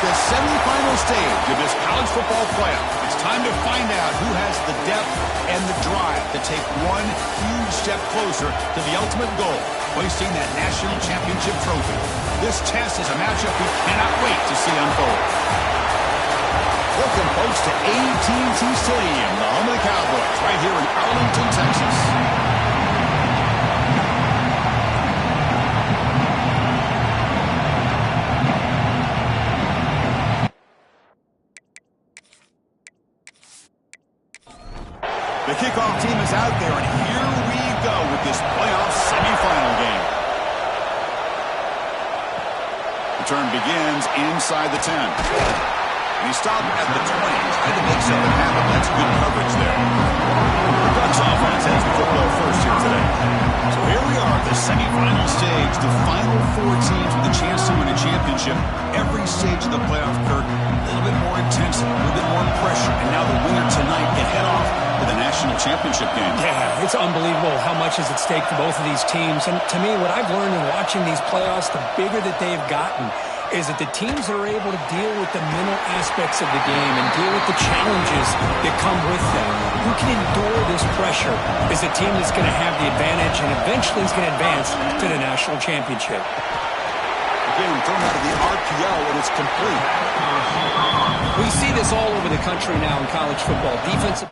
the semifinal stage of this college football playoff. It's time to find out who has the depth and the drive to take one huge step closer to the ultimate goal, hoisting that national championship trophy. This test is a matchup we cannot wait to see unfold. Welcome, folks, to AT&T Stadium, the home of the Cowboys, right here in Arlington, Texas. The kickoff team is out there, and here we go with this playoff semifinal game. The turn begins inside the 10. And he stopped at the 20. He's trying to make something happen. That's good coverage there. The Bucs offense has the football first here today. So here we are at the semifinal stage. The final four teams with a chance to win a championship. Every stage of the playoff, Kurt, a little bit more intensity, a little bit more pressure. And now the winner tonight can head off to the national championship game. Yeah, it's unbelievable how much is at stake for both of these teams. And to me, what I've learned in watching these playoffs, the bigger that they've gotten, is that the teams that are able to deal with the mental aspects of the game and deal with the challenges that come with them, who can endure this pressure, is a team that's going to have the advantage and eventually is going to advance to the national championship. Again, thrown out of the RPO, and it's complete. We see this all over the country now in college football. Defensive.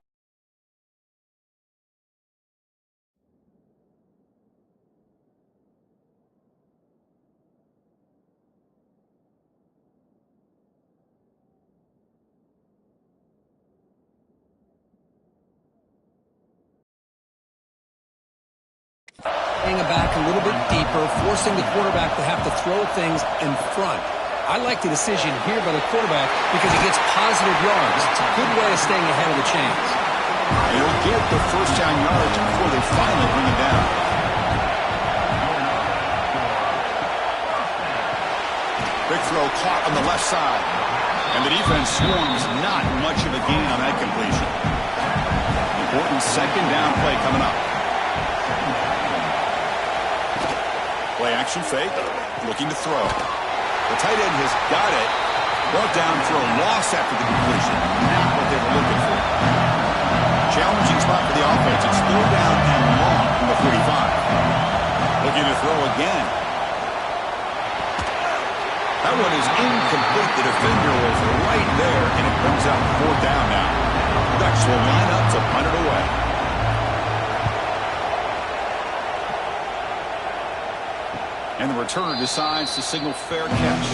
Back a little bit deeper, forcing the quarterback to have to throw things in front. I like the decision here by the quarterback because he gets positive yards. It's a good way of staying ahead of the chains. He'll get the first down yards before they finally bring it down. Big throw caught on the left side. And the defense swarms not much of a gain on that completion. Important second down play coming up. Play action fake, looking to throw. The tight end has got it. Brought down for a loss after the completion. Not what they were looking for. Challenging spot for the offense. It's third down and long from the 45. Looking to throw again. That one is incomplete. The defender was right there, and it brings up fourth down now. Ducks will line up to punt it away. And the returner decides to signal fair catch.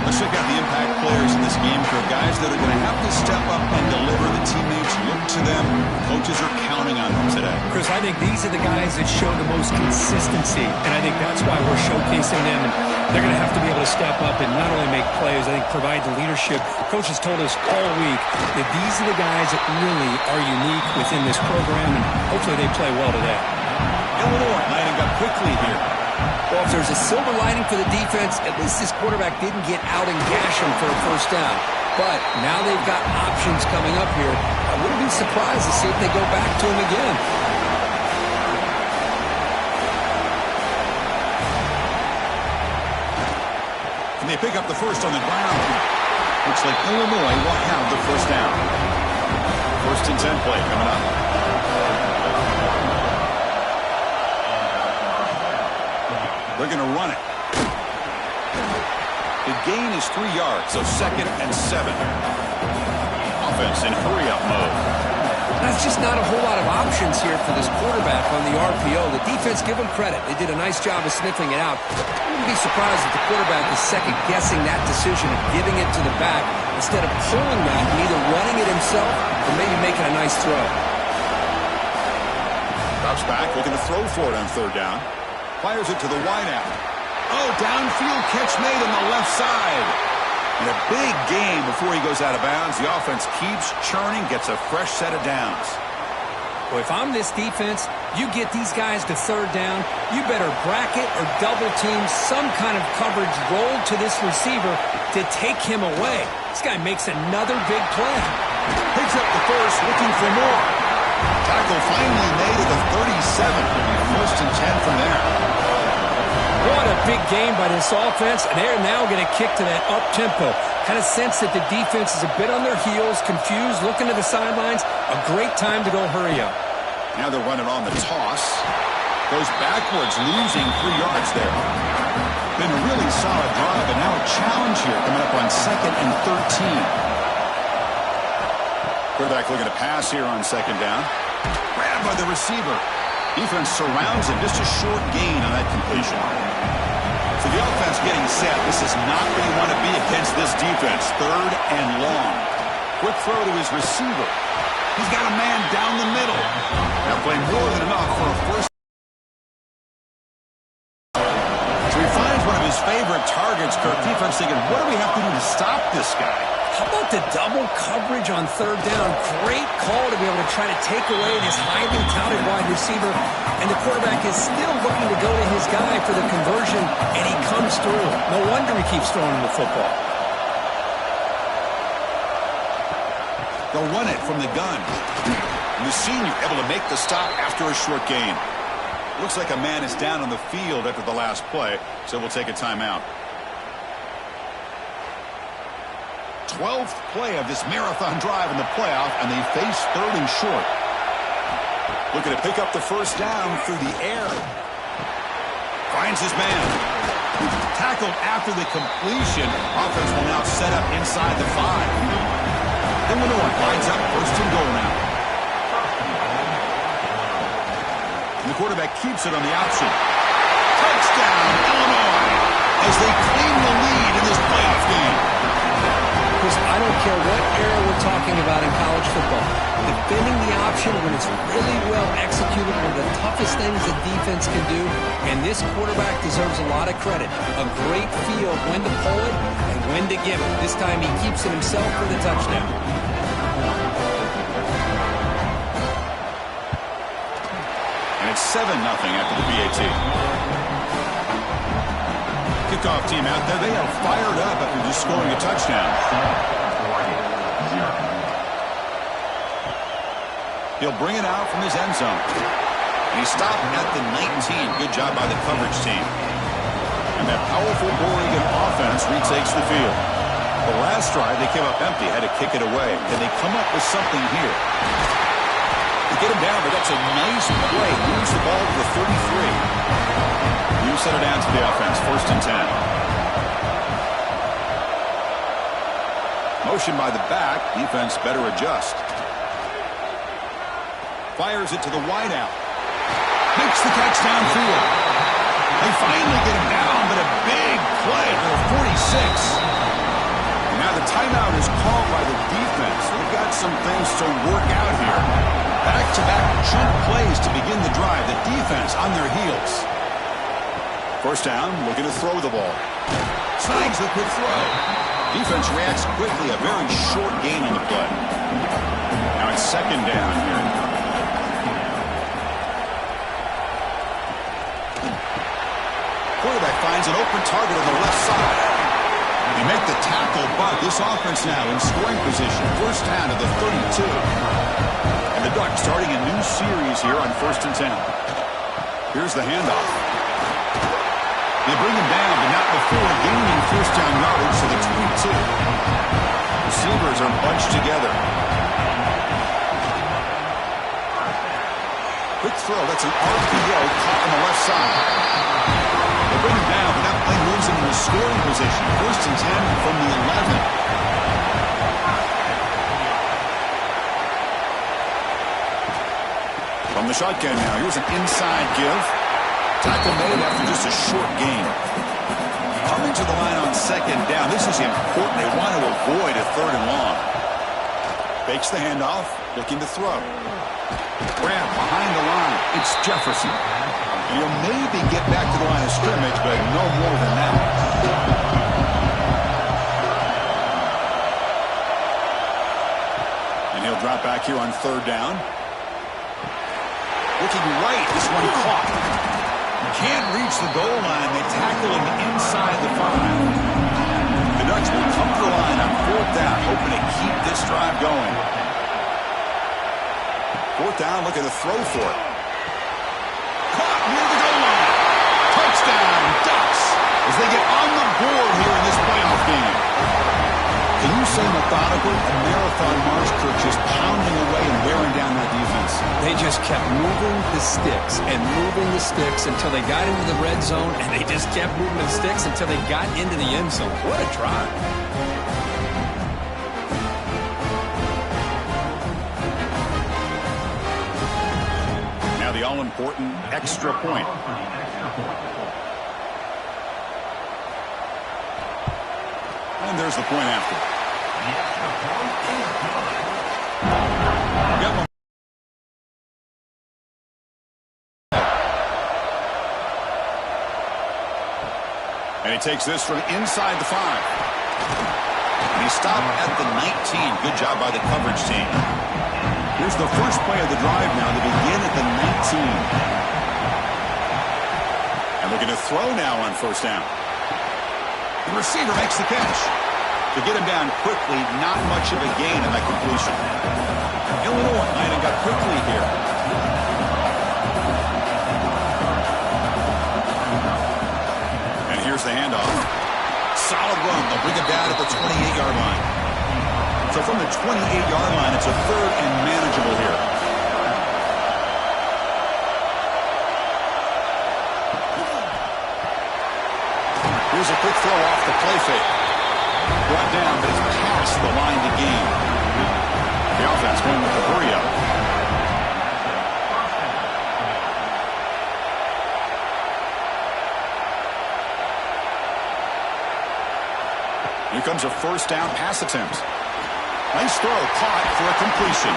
Let's check out the impact players in this game for guys that are going to have to step up and deliver. The teammates look to them. Coaches are counting on them today. Chris, I think these are the guys that show the most consistency, and I think that's why we're showcasing them. And they're going to have to be able to step up and not only make plays, I think provide the leadership. Coach has told us all week that these are the guys that really are unique within this program, and hopefully they play well today. Illinois lining up quickly here. Well, if there's a silver lining for the defense, at least this quarterback didn't get out and gash him for a first down. But now they've got options coming up here. I wouldn't be surprised to see if they go back to him again. And they pick up the first on the ground. Looks like Illinois will have the first down. First and 10 play coming up. They're going to run it. The gain is 3 yards, so second and 7. Offense in hurry-up mode. That's just not a whole lot of options here for this quarterback on the RPO. The defense, give them credit. They did a nice job of sniffing it out. I wouldn't be surprised if the quarterback is second-guessing that decision of giving it to the back instead of pulling that and either running it himself or maybe making a nice throw. Drops back, looking to throw for it on third down. Fires it to the wideout. Oh, downfield catch made on the left side. And a big gain before he goes out of bounds. The offense keeps churning, gets a fresh set of downs. Well, if I'm this defense, you get these guys to third down, you better bracket or double team some kind of coverage roll to this receiver to take him away. This guy makes another big play. Picks up the first, looking for more. Tackle finally made at the 37. First and 10 from there. What a big game by this offense, and they're now going to kick to that up-tempo. Kind of sense that the defense is a bit on their heels, confused, looking to the sidelines. A great time to go hurry up. Now they're running on the toss. Goes backwards, losing 3 yards there. Been a really solid drive, but now a challenge here coming up on 2nd and 13. Quarterback looking to pass here on 2nd down. Grabbed by the receiver. Defense surrounds him. Just a short gain on that completion. So the offense getting set. This is not where you want to be against this defense. 3rd and long. Quick throw to his receiver. He's got a man down the middle. Now playing more than enough for a first. So he finds one of his favorite targets. Kirk, defense thinking, what do we have to do to stop this guy? How about the double coverage on 3rd down? Great call to be able to try to take away this highly touted wide receiver. And the quarterback is still looking to go to his guy for the conversion, and he comes through. No wonder he keeps throwing the football. They'll run it from the gun. And the senior able to make the stop after a short gain. Looks like a man is down on the field after the last play, so we'll take a timeout. 12th play of this marathon drive in the playoff, and they face 3rd and short. Looking to pick up the first down through the air. Finds his man. Tackled after the completion. Offense will now set up inside the 5. Illinois lines up 1st and goal now. And the quarterback keeps it on the option. Touchdown, Illinois, as they claim the lead in this playoff game. I don't care what era we're talking about in college football. Defending the option when it's really well executed, one of the toughest things a defense can do, and this quarterback deserves a lot of credit. A great feel of when to pull it and when to give it. This time he keeps it himself for the touchdown. And it's 7-0 after the PAT. Kickoff team out there. They are fired up after just scoring a touchdown. He'll bring it out from his end zone. And he stopped at the 19. Good job by the coverage team. And that powerful Oregon offense retakes the field. The last drive, they came up empty, had to kick it away. And they come up with something here. They get him down, but that's a nice play. Moves the ball to the 33. You set it down to the offense. 1st and 10. Motion by the back. Defense better adjust. Fires it to the wideout. Makes the catch downfield. They finally get him down, but a big play for the 46. And now the timeout is called by the defense. They've got some things to work out here. Back-to-back chunk plays to begin the drive. The defense on their heels. 1st down, looking to throw the ball. Snags the quick throw. Defense reacts quickly, a very short gain on the play. Now it's 2nd down here. Quarterback finds an open target on the left side. They make the tackle, but this offense now in scoring position. 1st down to the 32. And the Ducks starting a new series here on 1st and 10. Here's the handoff. They bring him down, but not before gaining 1st down yardage to the 22. Receivers are bunched together. Quick throw. That's an RPO caught on the left side. They bring him down, but that play moves him into scoring position. 1st and 10 from the 11. From the shotgun now. Here's an inside give. Tackle made after just a short gain. Coming to the line on 2nd down. This is important. They want to avoid a 3rd and long. Fakes the handoff. Looking to throw. Grab behind the line. It's Tcfssl. He'll maybe get back to the line of scrimmage, but no more than that. And he'll drop back here on 3rd down. Looking right. This one caught. Can't reach the goal line. They tackle him inside the 5. The Ducks will come to the line on 4th down, hoping to keep this drive going. 4th down, looking to throw for it. Caught near the goal line. Touchdown, Ducks. say methodical, a marathon march, Kirk, just pounding away and wearing down that defense. They just kept moving the sticks and moving the sticks until they got into the red zone, and they just kept moving the sticks until they got into the end zone. What a drive. Now the all-important extra point. And there's the point after. Got one. And he takes this from inside the 5. And he stopped at the 19. Good job by the coverage team. Here's the first play of the drive now. They begin at the 19. And they're going to throw now on first down. The receiver makes the catch. To get him down quickly, not much of a gain in that completion. Illinois lining up quickly here. And here's the handoff. Solid run. They'll bring him down at the 28-yard line. So from the 28-yard line, it's a third and manageable here. Here's a quick throw off the play fake. Brought down, but it's past the line to gain. The offense going with the hurry up. Here comes a first down pass attempt. Nice throw, caught for a completion.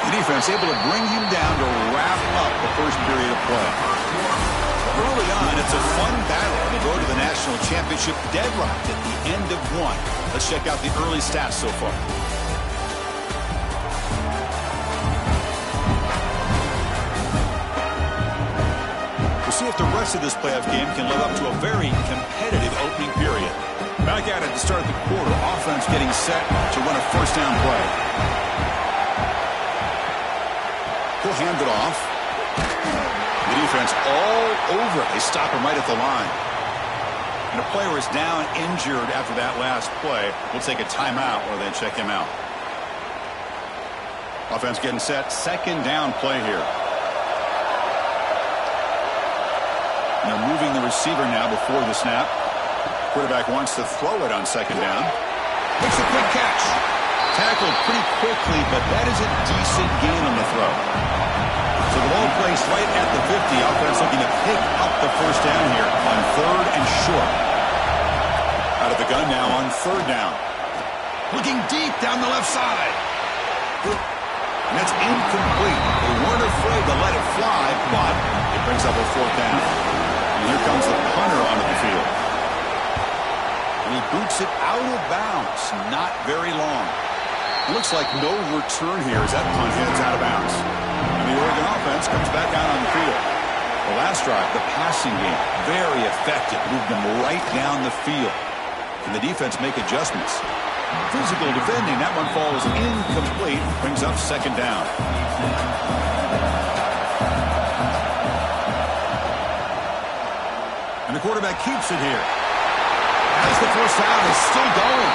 The defense able to bring him down to wrap up the first period of play. Early on, it's a fun battle on the road to the national championship, deadlocked at the end of one. Let's check out the early stats so far. We'll see if the rest of this playoff game can live up to a very competitive opening period. Back at it to start the quarter. Offense getting set to run a first down play. He'll hand it off. The defense all over it. They stop him right at the line. And a player is down injured after that last play. We'll take a timeout or then check him out. Offense getting set. Second down play here. And they're moving the receiver now before the snap. Quarterback wants to throw it on second down. Makes a quick catch. Tackled pretty quickly, but that is a decent gain on the throw. So the ball placed right at the 50. Offense looking to pick up the first down here on third and short. Out of the gun now on third down. Looking deep down the left side. And that's incomplete. They weren't afraid to let it fly, but it brings up a fourth down. And here comes the punter onto the field. And he boots it out of bounds. Not very long. It looks like no return here as that punt heads out of bounds. And the Oregon offense comes back out on the field. The last drive, the passing game, very effective. Moved them right down the field. Can the defense make adjustments? Physical defending. That one falls incomplete. Brings up second down. And the quarterback keeps it here. As the first down is still going.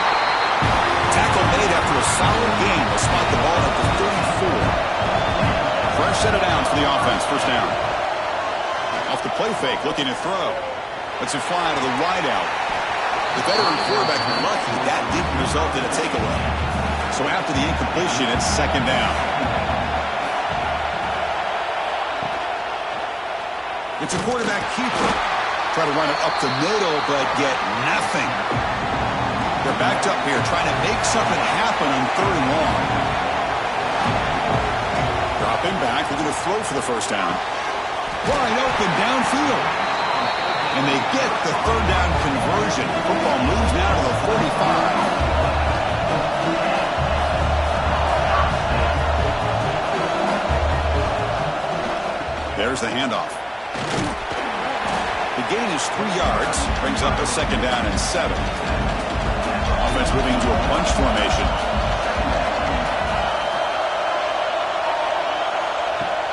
Tackle made after a solid game. They'll spot the ball at the 34. Fresh set of downs for the offense. First down. Off the play fake, looking to throw. Lets it fly to the wide out. The veteran quarterback lucky that didn't result in a takeaway. So after the incompletion, it's second down. It's a quarterback keeper. Try to run it up the middle, but get nothing. They're backed up here, trying to make something happen on third and long. Dropping back, looking to throw for the first down. Wide open downfield. And they get the third down conversion. Football moves now to the 45. There's the handoff. The gain is 3 yards. Brings up a second down and 7. Offense moving into a bunch formation.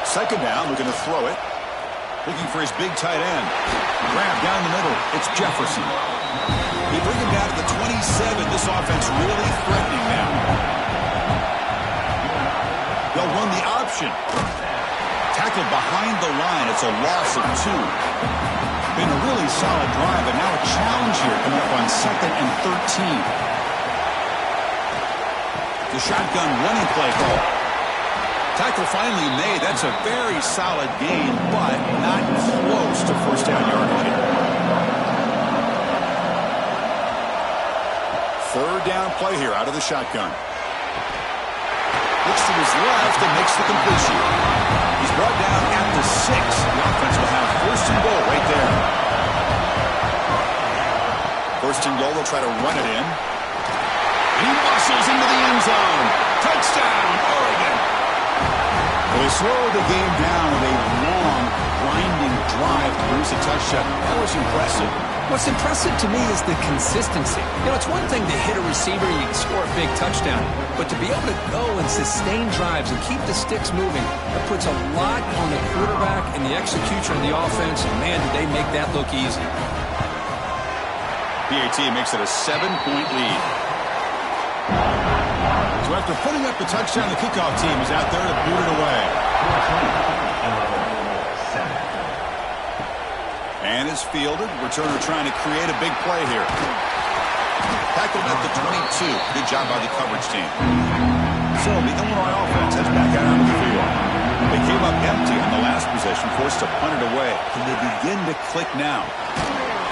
Second down, looking to throw it. Looking for his big tight end. Grab down the middle. It's Jefferson. They bring him down to the 27. This offense really threatening now. They'll run the option. Tackled behind the line. It's a loss of 2. Been a really solid drive, and now a challenge here coming up on 2nd and 13. The shotgun running play call. Tackle finally made. That's a very solid gain, but not close to first down yardage here. 3rd down play here out of the shotgun. Looks to his left and makes the completion. He's brought down at the 6. The offense will have 1st and goal right there. 1st and goal, they'll try to run it in. And he muscles into the end zone. Touchdown, Oregon. They slowed the game down with a long, grinding drive to produce a touchdown. That was impressive. What's impressive to me is the consistency. You know, it's one thing to hit a receiver and you can score a big touchdown, but to be able to go and sustain drives and keep the sticks moving, that puts a lot on the quarterback and the execution of the offense, and man, did they make that look easy. PAT makes it a 7-point lead. So after putting up the touchdown, the kickoff team is out there to boot it away. And is fielded. Returner trying to create a big play here. Tackled at the 22. Good job by the coverage team. So the Illinois offense heads back out onto the field. They came up empty on the last possession, forced to punt it away. Can they begin to click now?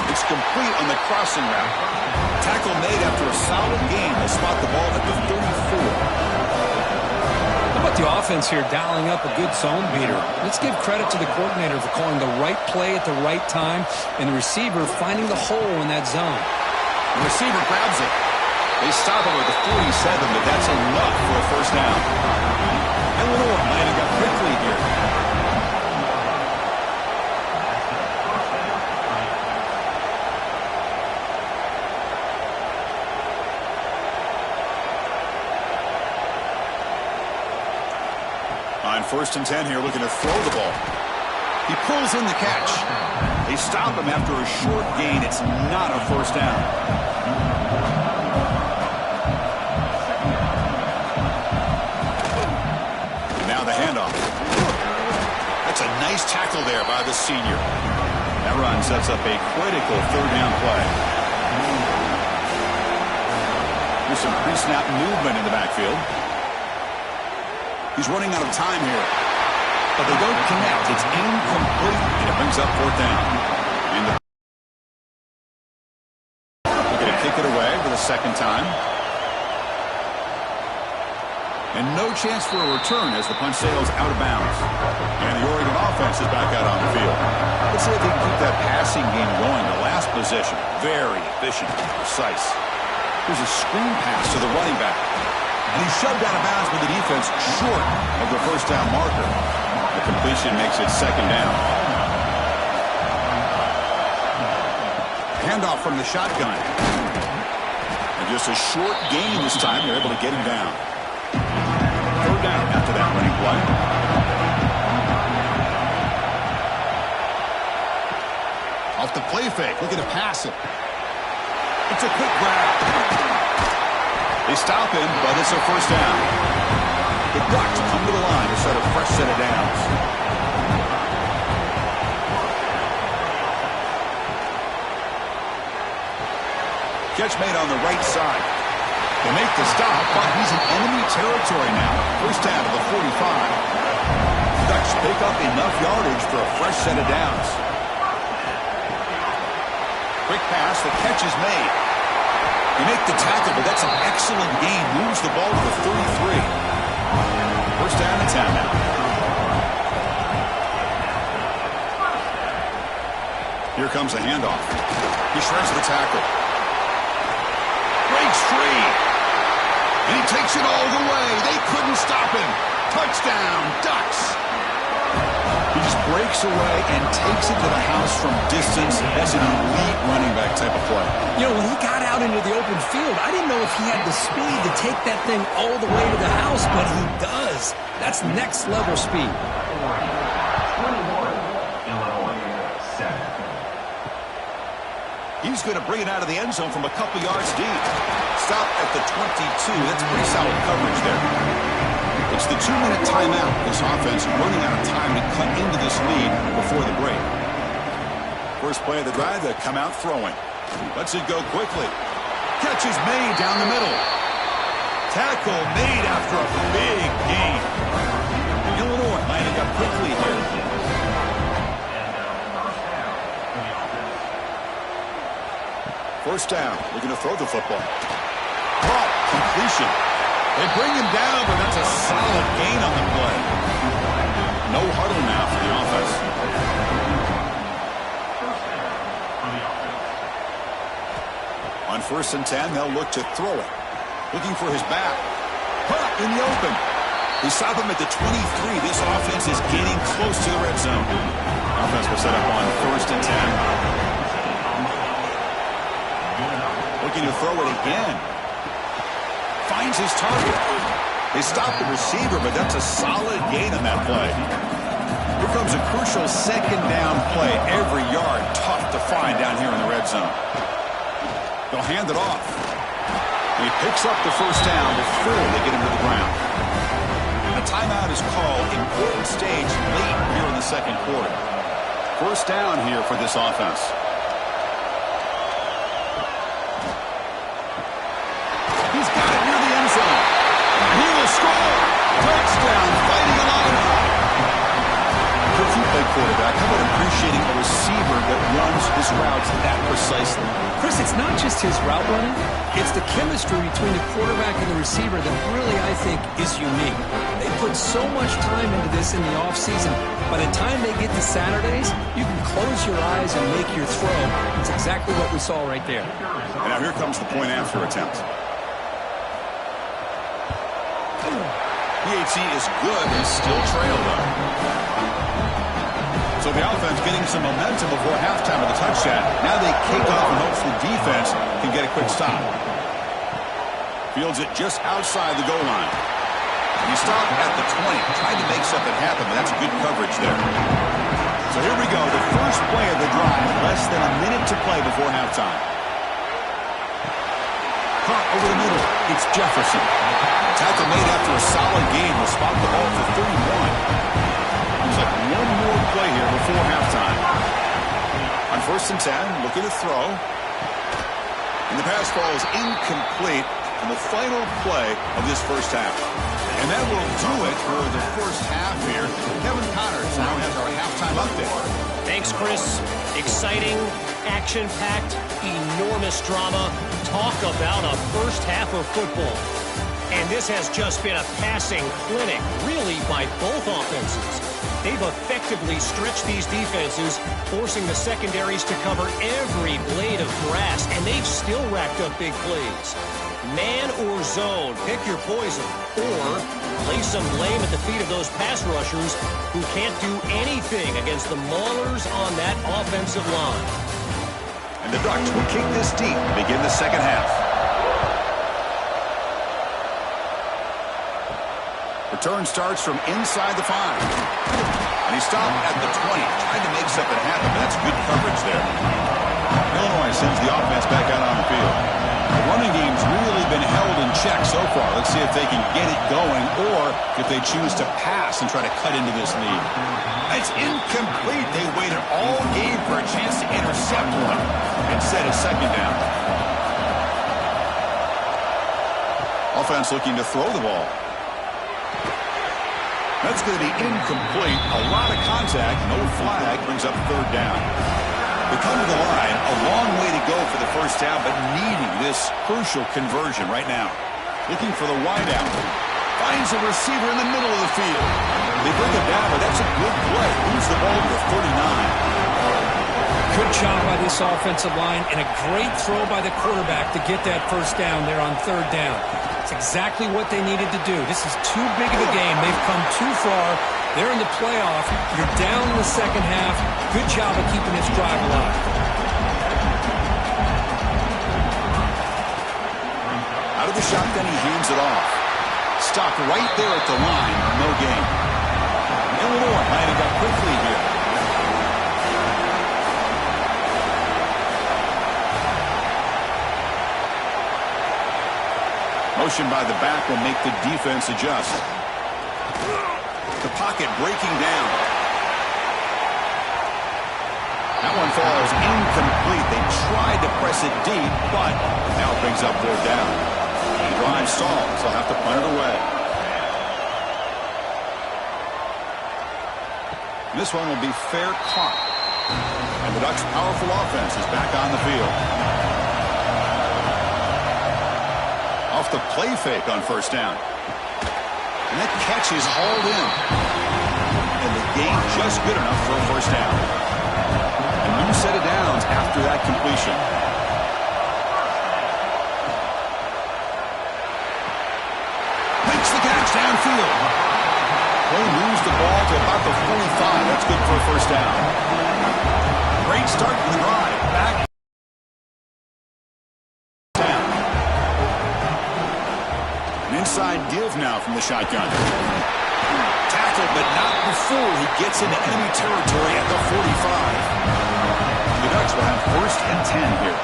It's complete on the crossing route. Tackle made after a solid gain. They'll spot the ball at the 34. How about the offense here dialing up a good zone beater? Let's give credit to the coordinator for calling the right play at the right time and the receiver finding the hole in that zone. The receiver grabs it. They stop him at the 47, but that's enough for a 1st down. Illinois lining up quickly here. On 1st and 10 here, looking to throw the ball. He pulls in the catch. They stop him after a short gain. It's not a 1st down. Now the handoff. That's a nice tackle there by the senior. That run sets up a critical 3rd down play. There's some pre-snap movement in the backfield. He's running out of time here. But they don't connect. It's incomplete, and it brings up 4th down. And they're going to kick it away for the 2nd time. And no chance for a return as the punch sails out of bounds. And the Oregon offense is back out on the field. Let's see if they can keep that passing game going. The last possession, very efficient, precise. Here's a screen pass to the running back. And he's shoved out of bounds with the defense short of the 1st down marker. The completion makes it 2nd down. Handoff from the shotgun. And just a short gain this time. They're able to get him down. 3rd down after that running play. Off the play fake. Looking to pass it. It's a quick grab. They stop him, but it's a 1st down. The Ducks come to the line to set a fresh set of downs. Catch made on the right side. They make the stop, but he's in enemy territory now. 1st down to the 45. The Ducks pick up enough yardage for a fresh set of downs. Quick pass, the catch is made. They make the tackle, but that's an excellent gain. Moves the ball to the 33. 1st down and 10 now. Here comes a handoff. He shreds the tackle. Breaks free. And he takes it all the way. They couldn't stop him. Touchdown, Ducks. He just breaks away and takes it to the house from distance. That's an elite running back type of play. You know, when he got out into the open field, I didn't know if he had the speed to take that thing all the way to the house, but he does. That's next level speed. He's going to bring it out of the end zone from a couple yards deep. Stop at the 22. That's pretty solid coverage there. It's the 2-minute timeout. This offense running out of time to cut into this lead before the break. First play of the drive, they come out throwing. Lets it go quickly. Catch is made down the middle. Tackle made after a big gain. Illinois lining up quickly here. First down. Looking to throw the football. Caught. Completion. They bring him down, but that's a solid gain on the play. No huddle now for the offense. On 1st and 10, they'll look to throw it. Looking for his back. Caught in the open. They stop him at the 23. This offense is getting close to the red zone. Offense will set up on 1st and 10. Looking to throw it again. Finds his target. They stop the receiver, but that's a solid gain on that play. Here comes a crucial 2nd down play. Every yard tough to find down here in the red zone. They'll hand it off. He picks up the 1st down before they get him to the ground. A timeout is called. Important stage late here in the 2nd quarter. 1st down here for this offense. He's got it near the end zone. He will score. Touchdown, fighting alive. Coach, you play quarterback. How about appreciating a receiver that runs his routes that precisely? Chris, it's not just his route running. It's the chemistry between the quarterback and the receiver that really, I think, is unique. They put so much time into this in the offseason. By the time they get to Saturdays, you can close your eyes and make your throw. It's exactly what we saw right there. And now here comes the point after attempt. PHC is good and still trail, though. So the offense getting some momentum before halftime with a touchdown. Now they kick off and hopes the defense can get a quick stop. Fields it just outside the goal line. He stopped at the 20, trying to make something happen, but that's good coverage there. So here we go, the first play of the drive. Less than a minute to play before halftime. Caught over the middle. It's Jefferson. Tackle made after a solid gain. Will spot the ball for 31. Looks like one more play here before halftime. On 1st and 10, looking to throw. And the pass ball is incomplete on the final play of this 1st half. And that will do it for the 1st half here. Kevin Connors now has our halftime update. Thanks, Chris. Exciting, action-packed, enormous drama. Talk about a 1st half of football. And this has just been a passing clinic, really, by both offenses. They've effectively stretched these defenses, forcing the secondaries to cover every blade of grass, and they've still racked up big plays. Man or zone, pick your poison, or lay some blame at the feet of those pass rushers who can't do anything against the maulers on that offensive line. And the Ducks will kick this deep to begin the 2nd half. Return starts from inside the 5. And he stopped at the 20, trying to make something happen, but that's good coverage there. Illinois sends the offense back out on the field. The running game's really been held in check so far. Let's see if they can get it going or if they choose to pass and try to cut into this lead. It's incomplete. They waited all game for a chance to intercept one. Instead of 2nd down. Offense looking to throw the ball. That's going to be incomplete. A lot of contact. No flag. Brings up 3rd down. They come to the line. A long way to go for the 1st down, but needing this crucial conversion right now. Looking for the wideout. Finds a receiver in the middle of the field. They bring it down, but that's a good play. Moves the ball to the 39. Good job by this offensive line and a great throw by the quarterback to get that 1st down there on 3rd down. It's exactly what they needed to do. This is too big of a game. They've come too far. They're in the playoff. You're down in the 2nd half. Good job of keeping this drive alive. Out of the shotgun, he hands it off. Stopped right there at the line. No gain. Illinois lining up quickly here. motion by the back will make the defense adjust. The pocket breaking down. That one falls incomplete. They tried to press it deep, but now it brings up 4th down. The drive stalls. They'll have to punt it away. This one will be fair caught. And the Ducks' powerful offense is back on the field. Off the play fake on 1st down. And that catch is hauled in. And the game just good enough for a 1st down. A new set of downs after that completion. Makes the catch downfield. They moves the ball to about the 45. That's good for a 1st down. Great start to the drive. Back down. An inside give now from the shotgun. Tackled, but not before he gets into enemy territory at the 45. The Ducks will have 1st and 10 here.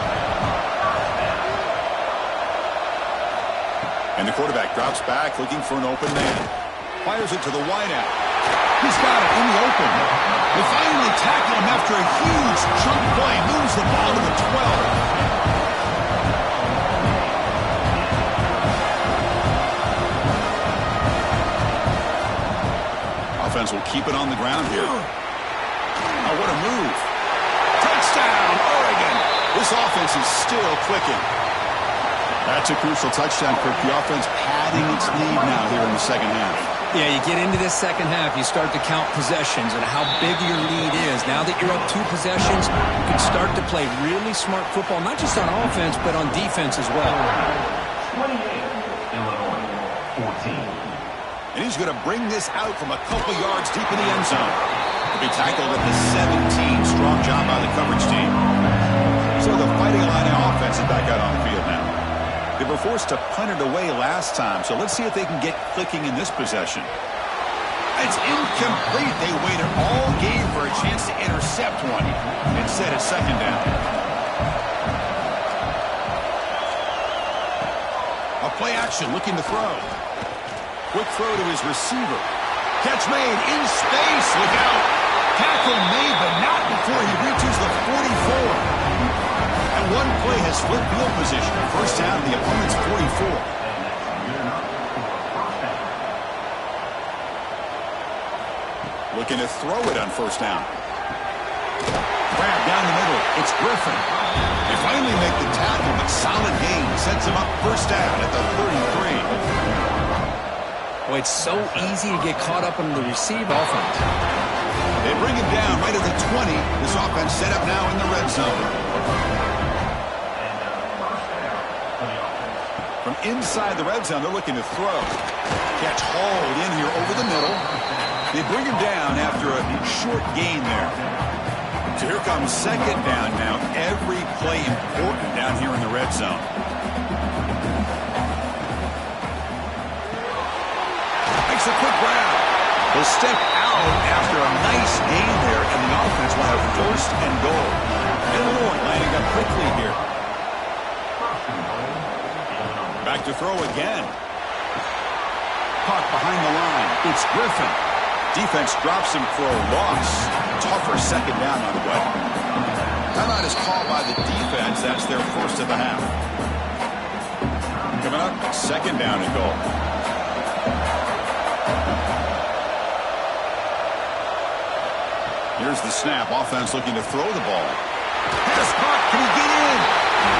And the quarterback drops back looking for an open man. Fires it to the wideout. He's got it in the open. They finally tackle him after a huge chunk play. Moves the ball to the 12. Offense will keep it on the ground here. Oh, what a move. Touchdown, Oregon. This offense is still clicking. That's a crucial touchdown, Kirk. The offense padding its lead now here in the 2nd half. Yeah, you get into this 2nd half, you start to count possessions and how big your lead is. Now that you're up 2 possessions, you can start to play really smart football, not just on offense, but on defense as well. 28, Illinois, 14. And he's going to bring this out from a couple yards deep in the end zone. He'll be tackled at the 17. Strong job by the coverage team. So the Fighting Illini offense is back out on the field now. They were forced to punt it away last time, so let's see if they can get clicking in this possession. It's incomplete. They waited all game for a chance to intercept one. Instead, it's 2nd down. A play action looking to throw. Quick throw to his receiver. Catch made in space. Look out. Tackle made, but not before he reaches the 44. And one play has flipped field position. 1st down to the opponent's 44. Looking to throw it on 1st down. Grab down the middle. It's Griffin. They finally make the tackle, but solid gain sets him up 1st down at the 33. Boy, it's so easy to get caught up in the receive offense. They bring him down right at the 20. This offense set up now in the red zone. From inside the red zone, they're looking to throw. Catch hauled in here over the middle. They bring him down after a short gain there. So here comes 2nd down now. Every play important down here in the red zone. Makes a quick grab. He'll step out after a nice gain there, and the offense will have 1st and goal. Illinois lining up quickly here. Back to throw again. Caught behind the line. It's Griffin. Defense drops him for a loss. Tougher 2nd down on the way. Timeout is called by the defense. That's their 1st of the half. Coming up, 2nd down and goal. Here's the snap. Offense looking to throw the ball. Pass caught. Can he get in?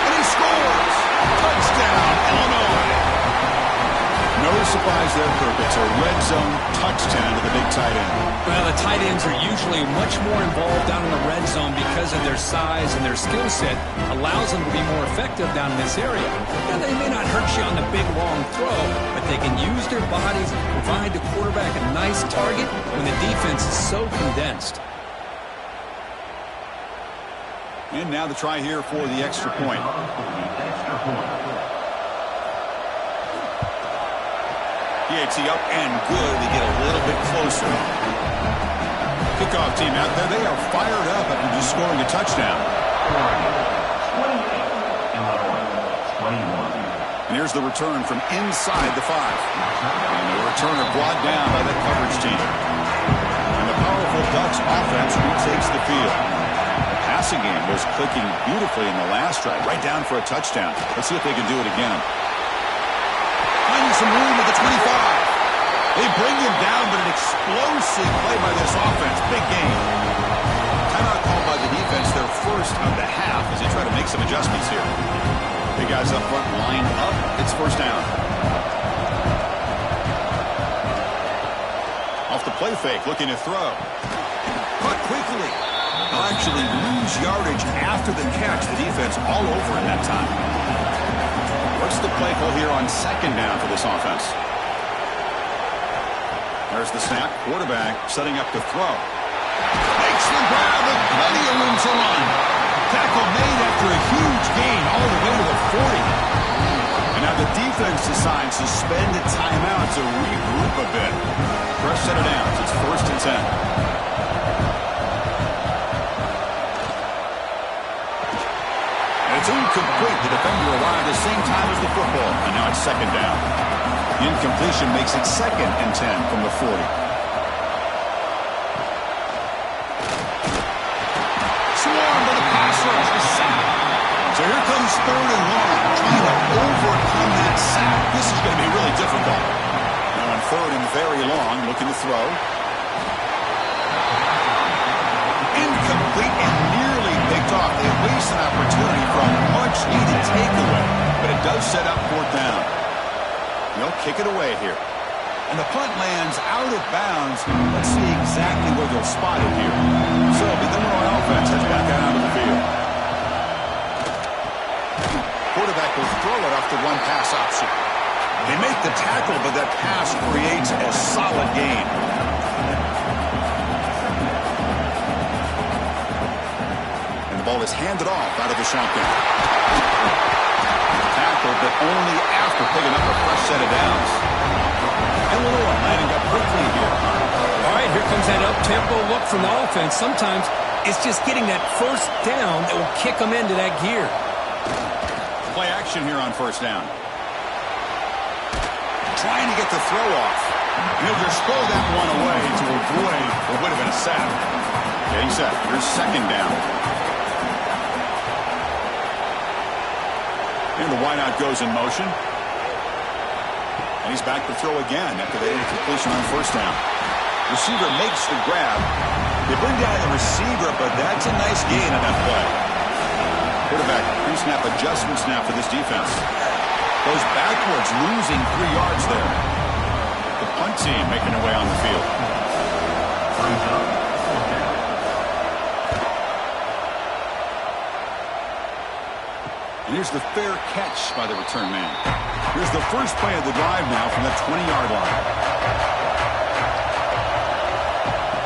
And he scores. Touchdown, Illinois. No surprise there, Kirk. It's a red zone touchdown to the big tight end. Well, the tight ends are usually much more involved down in the red zone because of their size and their skill set allows them to be more effective down in this area. Now, they may not hurt you on the big, long throw, but they can use their bodies and provide the quarterback a nice target when the defense is so condensed. And now the try here for the extra point. PAT up and good. They get a little bit closer. Kickoff team out there. They are fired up after just scoring a touchdown. 28, Illinois, 21. And here's the return from inside the 5. And the returner brought down by that coverage team. And the powerful Ducks offense retakes the field. The passing game was clicking beautifully in the last drive, right down for a touchdown. Let's see if they can do it again. Finding some room at the 25. They bring him down, but an explosive play by this offense. Big game. Timeout called by the defense, their first of the half, as they try to make some adjustments here. Big guys up front lined up. It's first down. Off the play fake, looking to throw. Caught quickly. They'll actually lose yardage after the catch. The defense all over in that time. What's the play call here on second down for this offense? There's the snap. Quarterback setting up to throw. Makes the grab with plenty of room to run. Tackle made after a huge gain all the way to the 40. And now the defense decides to spend a timeout to regroup a bit. Fresh set of downs. It's first and 10. And it's incomplete. The defender arrived at the same time as the football. And now it's second down. The incompletion makes it second and 10 from the 40. Swarmed by the pass rush, the sack. So here comes third and long, trying to overcome that sack. This is going to be really difficult. Now on third and very long, looking to throw. Incomplete and nearly picked off. They waste an opportunity for a much-needed takeaway, but it does set up fourth down. They'll kick it away here. And the punt lands out of bounds. Let's see exactly where they'll spot it here. So the Illinois offense has back out of the field. Quarterback will throw it off the run-pass option. They make the tackle, but that pass creates a solid gain. And the ball is handed off out of the shotgun. But only after picking up a fresh set of downs. Illinois lining up quickly here. All right, here comes that up-tempo look from the offense. Sometimes it's just getting that first down that will kick them into that gear. Play action here on first down. Trying to get the throw off. And he'll just throw that one away to avoid what would have been a sack. Getting set. Here's second down. And the wideout goes in motion. And he's back to throw again after the incompletion on first down. Receiver makes the grab. They bring down the receiver, but that's a nice gain on that play. Quarterback pre-snap adjustment snap for this defense. Goes backwards, losing 3 yards there. The punt team making their way on the field. Time's up. And here's the fair catch by the return man. Here's the first play of the drive now from the 20-yard line.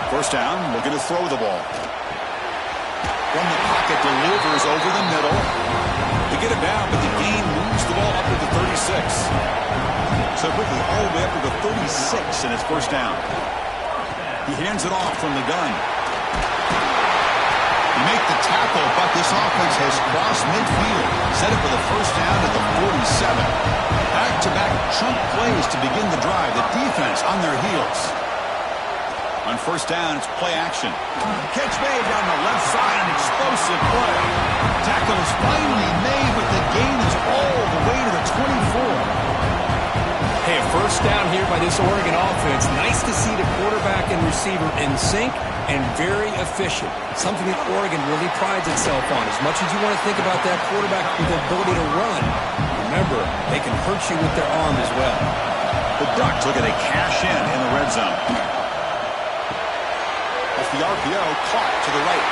First down, looking to throw the ball. From the pocket, delivers over the middle. They get it down, but the gain moves the ball up to the 36. So quickly, all the way up to the 36, and it's first down. He hands it off from the gun. They make the tackle, but this offense has crossed midfield. Set it for the first down at the 47. Back-to-back chunk plays to begin the drive. The defense on their heels. On first down, it's play action. Catch made down the left side, an explosive play. Tackle is finally made, but the gain is all the way to the 24. Hey, a first down here by this Oregon offense. Nice to see the quarterback and receiver in sync and very efficient. Something that Oregon really prides itself on. As much as you want to think about that quarterback with the ability to run, remember, they can hurt you with their arm as well. The Ducks looking to cash in the red zone. Off the RPO, caught to the right.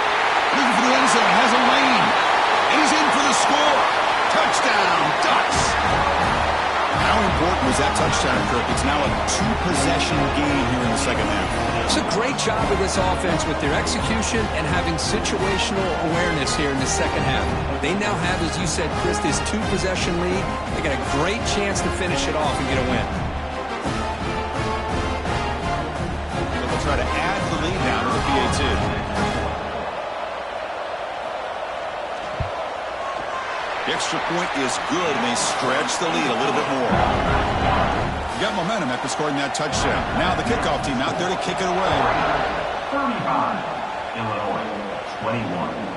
Looking for the end zone, has a lane. And he's in for the score. Touchdown, Ducks. How important was that touchdown, Kirk? It's now a 2-possession game here in the second half. It's a great job of this offense with their execution and having situational awareness here in the second half. They now have, as you said, Chris, this 2-possession lead. They got a great chance to finish it off and get a win. They'll try to add the lead now to the PAT. The extra point is good, and they stretch the lead a little bit more. You got momentum after scoring that touchdown. Now the kickoff team out there to kick it away. 35, Illinois, 21.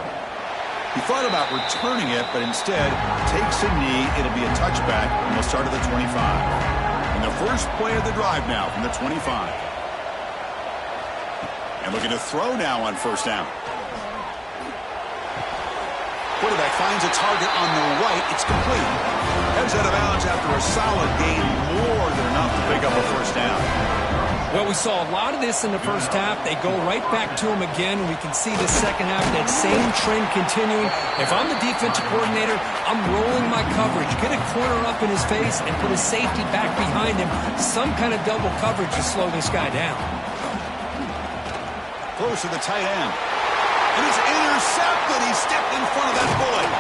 He thought about returning it, but instead takes a knee. It'll be a touchback, and they'll start at the 25. And the first play of the drive now from the 25. And looking to throw now on first down. Quarterback finds a target on the right. It's complete. Heads out of bounds after a solid gain, more than enough to pick up a first down. Well, we saw a lot of this in the first half. They go right back to him again. We can see the second half, that same trend continuing. If I'm the defensive coordinator, I'm rolling my coverage. Get a corner up in his face and put a safety back behind him. Some kind of double coverage to slow this guy down. Close to the tight end. And it's intercepted. He stepped in front of that bullet.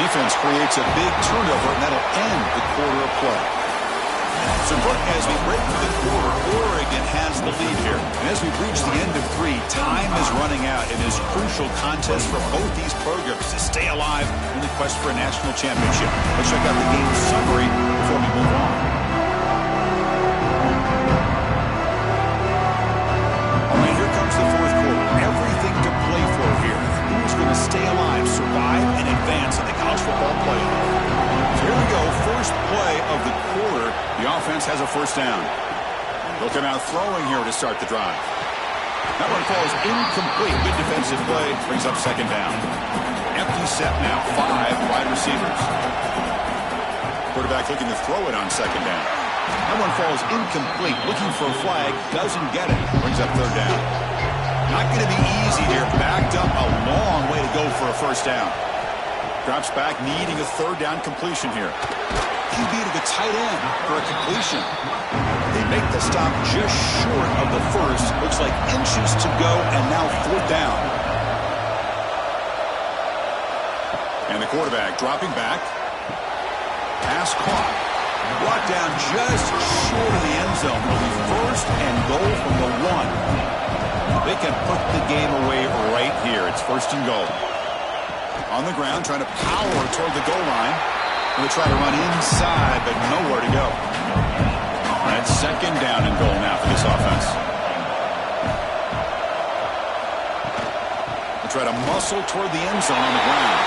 Defense creates a big turnover, and that'll end the quarter of play. So, Brooke, as we break through the quarter, Oregon has the lead here. And as we reach the end of 3, time is running out in this crucial contest for both these programs to stay alive in the quest for a national championship. Let's check out the game summary before we move on. All right, here comes the fourth quarter. Everything to play for here. Who's going to stay alive, survive, and advance in the college football playoff? So here we go, first play of the quarter. The offense has a first down. They'll come out throwing here to start the drive. That one falls incomplete. Good defensive play, brings up second down. Empty set now, 5 wide receivers. Quarterback looking to throw it on second down. That one falls incomplete, looking for a flag, doesn't get it, brings up third down. Not going to be easy here, backed up a long way to go for a first down. Drops back, needing a third down completion here. QB to the tight end for a completion. They make the stop just short of the first. Looks like inches to go, and now fourth down. And the quarterback dropping back. Pass caught. Brought down just short of the end zone. Will be first and goal from the 1. They can put the game away right here. It's first and goal. On the ground, trying to power toward the goal line. They try to run inside, but nowhere to go. That's second down and goal now for this offense. They try to muscle toward the end zone on the ground.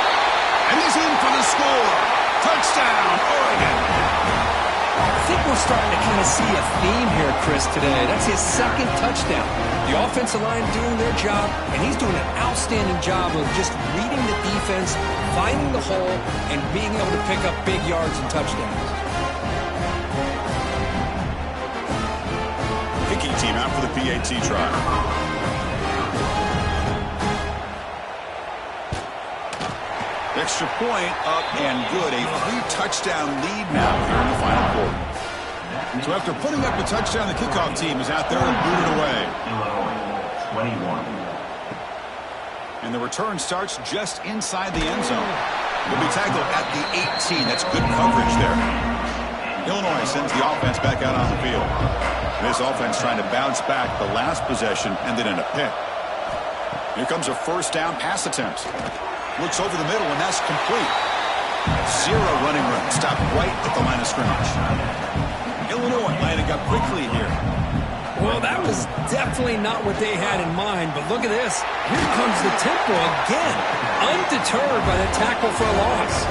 And he's in for the score. Touchdown, Oregon. I think we're starting to kind of see a theme here, Chris, today. That's his second touchdown. The offensive line doing their job, and he's doing an outstanding job of just reading the defense, finding the hole, and being able to pick up big yards and touchdowns. Kicking team out for the PAT try. Extra point up and good. A 3-touchdown lead now here in the final quarter. So after putting up the touchdown, the kickoff team is out there and boot it away. Illinois, 21. And the return starts just inside the end zone. Will be tackled at the 18. That's good coverage there. Illinois sends the offense back out on the field. This offense trying to bounce back the last possession, ended in a pick. Here comes a first down pass attempt. Looks over the middle, and that's complete. 0 running room. Stopped right at the line of scrimmage. Illinois lining up quickly here. Well, that was definitely not what they had in mind, but look at this. Here comes the tempo again. Undeterred by the tackle for a loss.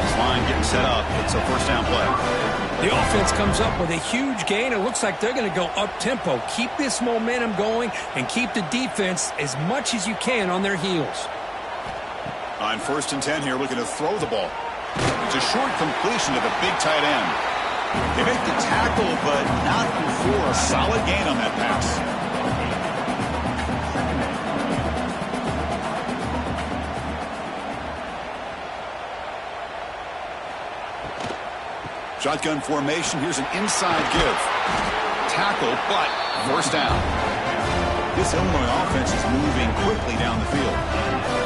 This line getting set up. It's a first down play. The offense comes up with a huge gain. It looks like they're going to go up-tempo. Keep this momentum going and keep the defense as much as you can on their heels. On first and 10 here, looking to throw the ball. It's a short completion to the big tight end. They make the tackle, but not before a solid gain on that pass. Shotgun formation. Here's an inside give. Tackle, but first down. This Illinois offense is moving quickly down the field.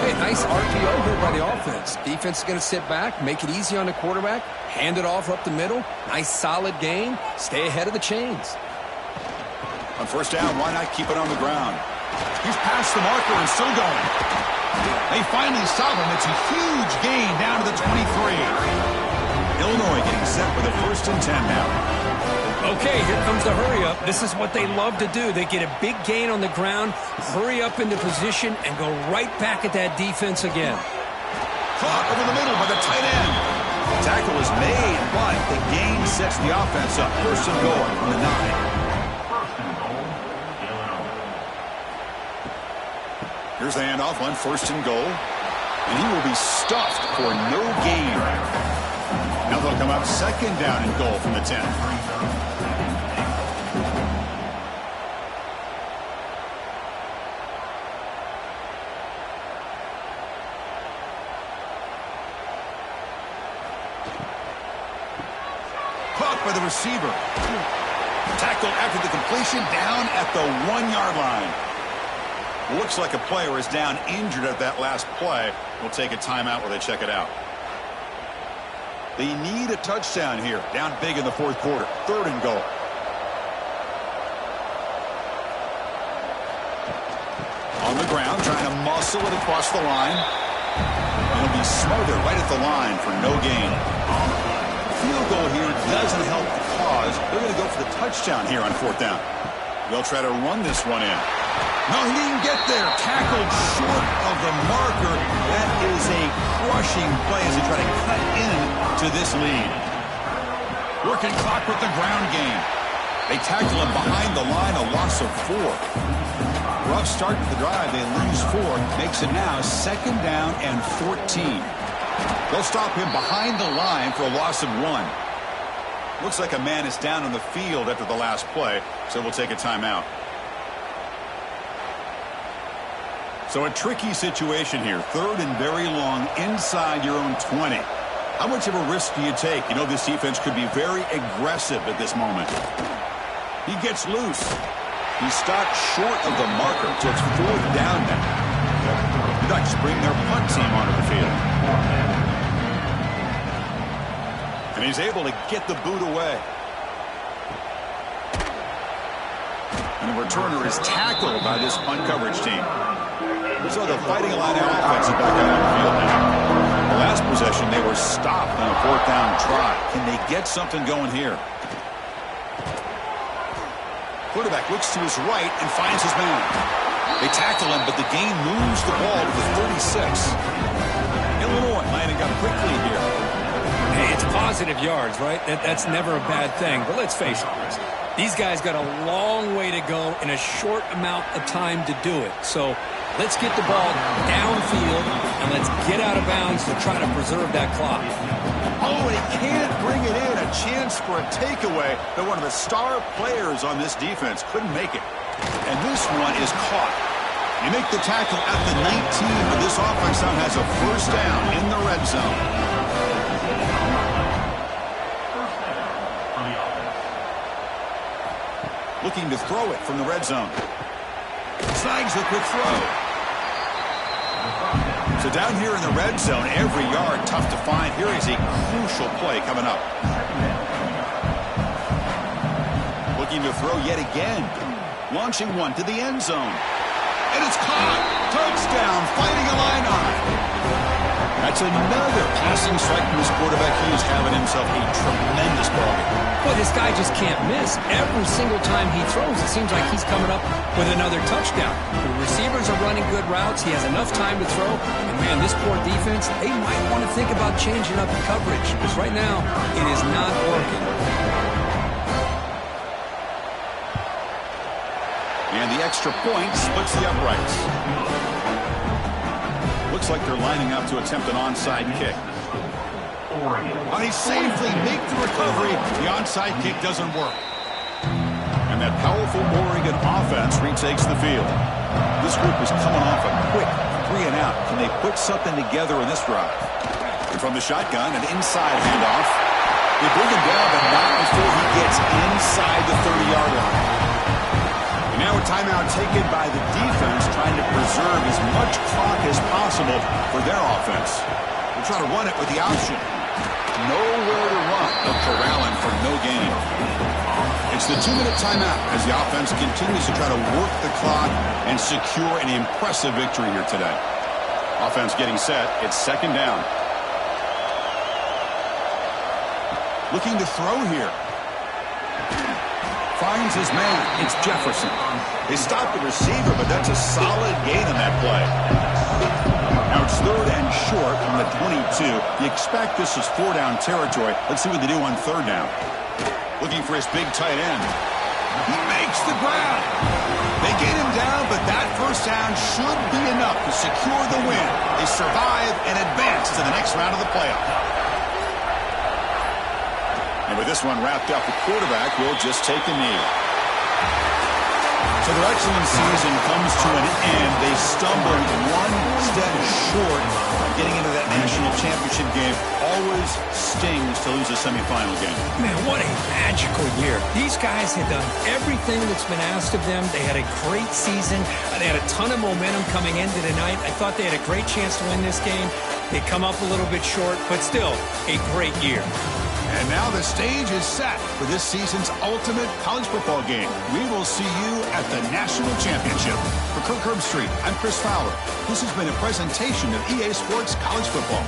Hey, nice RPO here by the offense. Defense is going to sit back, make it easy on the quarterback, hand it off up the middle. Nice solid gain. Stay ahead of the chains. On first down, why not keep it on the ground? He's past the marker and still going. They finally stop him. It's a huge gain down to the 23. Illinois getting set for the 1st and 10 now. Okay, here comes the hurry up. This is what they love to do. They get a big gain on the ground, hurry up into position, and go right back at that defense again. Caught over the middle by the tight end. The tackle is made, but the gain sets the offense up. 1st and goal from the 9. 1st and goal, Illinois. Here's the handoff on 1st and goal. And he will be stuffed for no gain. Now they'll come up 2nd down and goal from the 10. Caught by the receiver. Tackle after the completion down at the 1-yard line. Looks like a player is down injured at that last play. We'll take a timeout while they check it out. They need a touchdown here. Down big in the 4th quarter. 3rd and goal. On the ground, trying to muscle it across the line. It'll be smothered right at the line for no gain. Field goal here doesn't help the cause. They're going to go for the touchdown here on 4th down. They'll try to run this one in. No, he didn't get there. Tackled short of the marker. That is a crushing play as they try to cut in to this lead. Working clock with the ground game. They tackle him behind the line, a loss of 4. Rough start to the drive. They lose 4. Makes it now 2nd down and 14. They'll stop him behind the line for a loss of 1. Looks like a man is down on the field after the last play, so we'll take a timeout. So a tricky situation here. 3rd and very long inside your own 20. How much of a risk do you take? You know this defense could be very aggressive at this moment. He gets loose. He's stopped short of the marker, so it's 4th down now. The Ducks bring their punt team onto the field. And he's able to get the boot away. And the returner is tackled by this punt coverage team. So the Fighting Illini offense is back out on the field now. The last possession, they were stopped on a 4th down try. Can they get something going here? Quarterback looks to his right and finds his man. They tackle him, but the gain moves the ball to the 36. Illinois lining up quickly here. Hey, it's positive yards, right? That's never a bad thing. But let's face it, these guys got a long way to go in a short amount of time to do it. So let's get the ball downfield and let's get out of bounds to try to preserve that clock. Oh, he can't bring it in. A chance for a takeaway, but one of the star players on this defense couldn't make it. And this one is caught. You make the tackle at the 19, but this offense now has a 1st down in the red zone. Looking to throw it from the red zone. Snags the quick throw. So down here in the red zone, every yard tough to find. Here is a crucial play coming up. Looking to throw yet again. Launching one to the end zone. And it's caught. Touchdown, Fighting Illini. That's another passing strike from his quarterback. He is having himself a tremendous ballgame. Well, this guy just can't miss. Every single time he throws, it seems like he's coming up with another touchdown. The receivers are running good routes. He has enough time to throw. And, man, this poor defense, they might want to think about changing up the coverage because right now it is not working. And the extra point splits the uprights. Looks like they're lining up to attempt an onside kick. And he safely makes the recovery. The onside kick doesn't work. And that powerful Oregon offense retakes the field. This group is coming off a quick 3 and out. Can they put something together in this drive? And from the shotgun, an inside handoff. They bring him down, but not before he gets inside the 30-yard line. And now a timeout taken by the defense, trying to preserve as much clock as possible for their offense. They'll try to run it with the option. Nowhere to run. They'll corral him for no gain. It's the 2-minute timeout as the offense continues to try to work the clock and secure an impressive victory here today. Offense getting set. It's second down. Looking to throw here. Finds his man. It's Jefferson. They stopped the receiver, but that's a solid gain on that play. Now it's third and short from the 22. You expect this is 4-down territory. Let's see what they do on third down. Looking for his big tight end. He makes the ground. They get him down, but that first down should be enough to secure the win. They survive and advance to the next round of the playoff. And with this one wrapped up, the quarterback will just take a knee. So their excellent season comes to an end. They stumbled one step short of getting into that national championship game. Always stings to lose a semifinal game. Man, what a magical year. These guys had done everything that's been asked of them. They had a great season. They had a ton of momentum coming into tonight. I thought they had a great chance to win this game. They come up a little bit short, but still a great year. And now the stage is set for this season's ultimate college football game. We will see you at the National Championship. For Kirk Herbstreit, I'm Chris Fowler. This has been a presentation of EA Sports College Football.